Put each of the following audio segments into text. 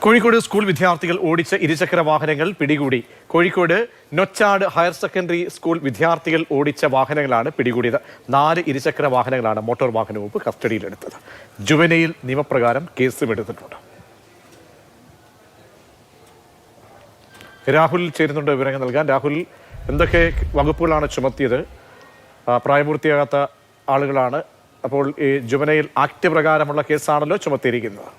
Kozhikode school വിദ്യാർത്ഥികൾ ഓടിച്ച ഇരുചക്ര വാഹനങ്ങൾ പിടികൂടി. Kozhikode Nochad higher secondary school വിദ്യാർത്ഥികൾ ഓടിച്ച വാഹനങ്ങളാണ് പിടികൂടിയത്. 4 ഇരുചക്ര വാഹനങ്ങളാണ് മോട്ടോർ വാഹന വകുപ്പ് കസ്റ്റഡിയിലെടുത്തത്. ജുവനൈൽ നിയമപ്രകാരം കേസും എടുത്തിട്ടുണ്ട്. രാഹുൽ ചേരുന്നുണ്ട് വിവരങ്ങൾ നൽകാൻ. രാഹുൽ, എന്തൊക്കെ വകുപ്പുകളാണ് ചുമത്തിയത്? പ്രായപൂർത്തിയാകാത്ത ആളുകളാണ്. അപ്പോൾ ഈ ജുവനൈൽ ആക്ട് പ്രകാരമുള്ള കേസാണല്ലോ ചുമത്തിയിരിക്കുന്നത്.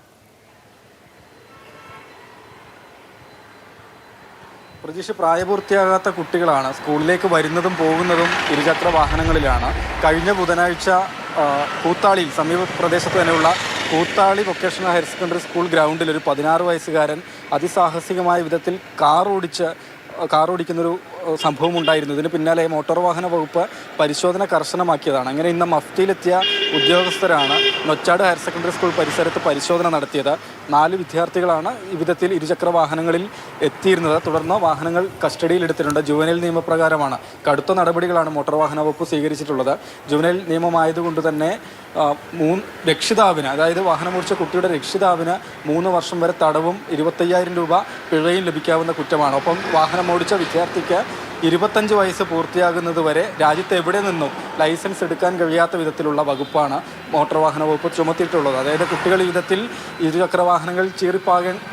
പ്രതീക്ഷ, പ്രായപൂർത്തിയാകാത്ത കുട്ടികളാണ്. സ്കൂളിലേക്ക് വരുന്നതും പോകുന്നതും ഇരുചക്ര വാഹനങ്ങളിലാണ്. കഴിഞ്ഞ ബുധനാഴ്ച കൂത്താളിയിൽ സമീപ പ്രദേശത്ത് തന്നെയുള്ള Koothali vocational higher secondary school ഗ്രൗണ്ടിൽ ഒരു 16 വയസ്സുകാരൻ അതിസാഹസികമായ വിധത്തിൽ കാർ ഓടിക്കുന്നൊരു സംഭവം ഉണ്ടായിരുന്നു. ഇതിന് പിന്നാലെ മോട്ടോർ വാഹന വകുപ്പ് പരിശോധന കർശനമാക്കിയതാണ്. അങ്ങനെ ഇന്ന് മഫ്തിയിലെത്തിയ ഉദ്യോഗസ്ഥരാണ് നൊച്ചാട് ഹയർ സെക്കൻഡറി സ്കൂൾ പരിസരത്ത് പരിശോധന നടത്തിയത്. 4 വിദ്യാർത്ഥികളാണ് ഇവിധത്തിൽ ഇരുചക്ര വാഹനങ്ങളിൽ എത്തിയിരുന്നത്. തുടർന്ന് വാഹനങ്ങൾ കസ്റ്റഡിയിലെടുത്തിട്ടുണ്ട്. ജുവനൈൽ നിയമപ്രകാരമാണ്. കടുത്ത നടപടികളാണ് മോട്ടോർ വാഹന വകുപ്പ് സ്വീകരിച്ചിട്ടുള്ളത്. ജുവനൈൽ നിയമമായതുകൊണ്ട് തന്നെ രക്ഷിതാവിന്, അതായത് വാഹനമോടിച്ച കുട്ടിയുടെ രക്ഷിതാവിന് 3 വർഷം വരെ തടവും 25,000 രൂപ പിഴയും ലഭിക്കാവുന്ന കുറ്റമാണ്. ഒപ്പം വാഹനമോടിച്ച വിദ്യാർത്ഥിക്ക് 25 വയസ്സ് പൂർത്തിയാകുന്നത് വരെ രാജ്യത്ത് എവിടെ നിന്നും ലൈസൻസ് എടുക്കാൻ കഴിയാത്ത വിധത്തിലുള്ള വകുപ്പാണ് മോട്ടോർ വാഹന വകുപ്പ് ചുമത്തിയിട്ടുള്ളത്. അതായത് കുട്ടികൾ ഈ വിധത്തിൽ ഇരുചക്ര വാഹനങ്ങൾ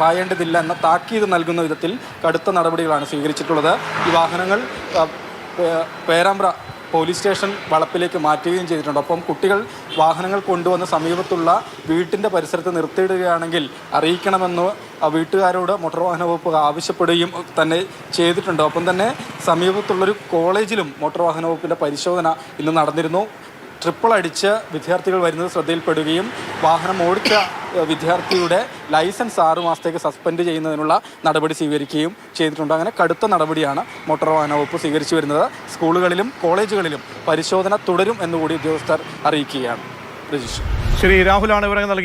പായേണ്ടതില്ല എന്ന താക്കീത് നൽകുന്ന വിധത്തിൽ കടുത്ത നടപടികളാണ് സ്വീകരിച്ചിട്ടുള്ളത്. ഈ വാഹനങ്ങൾ പേരാമ്പ്ര പോലീസ് സ്റ്റേഷൻ വളപ്പിലേക്ക് മാറ്റുകയും ചെയ്തിട്ടുണ്ട്. ഒപ്പം കുട്ടികൾ വാഹനങ്ങൾ കൊണ്ടുവന്ന് സമീപത്തുള്ള വീട്ടിൻ്റെ പരിസരത്ത് നിർത്തിയിടുകയാണെങ്കിൽ അറിയിക്കണമെന്ന് വീട്ടുകാരോട് മോട്ടോർ വാഹന വകുപ്പ് ആവശ്യപ്പെടുകയും തന്നെ ചെയ്തിട്ടുണ്ട്. ഒപ്പം തന്നെ സമീപത്തുള്ളൊരു കോളേജിലും മോട്ടോർ വാഹന വകുപ്പിൻ്റെ പരിശോധന ഇന്ന് നടന്നിരുന്നു. ട്രിപ്പിൾ അടിച്ച് വിദ്യാർത്ഥികൾ വരുന്നത് ശ്രദ്ധയിൽപ്പെടുകയും വാഹനം ഓടിച്ച വിദ്യാർത്ഥിയുടെ ലൈസൻസ് 6 മാസത്തേക്ക് സസ്പെൻഡ് ചെയ്യുന്നതിനുള്ള നടപടി സ്വീകരിക്കുകയും ചെയ്തിട്ടുണ്ട്. അങ്ങനെ കടുത്ത നടപടിയാണ് മോട്ടോർ വാഹന വകുപ്പ് സ്വീകരിച്ചു വരുന്നത്. സ്കൂളുകളിലും കോളേജുകളിലും പരിശോധന തുടരും എന്നുകൂടി ഉദ്യോഗസ്ഥർ അറിയിക്കുകയാണ്. രജിഷ്. ശരി, രാഹുലാണ് വിവരങ്ങൾ നൽകി.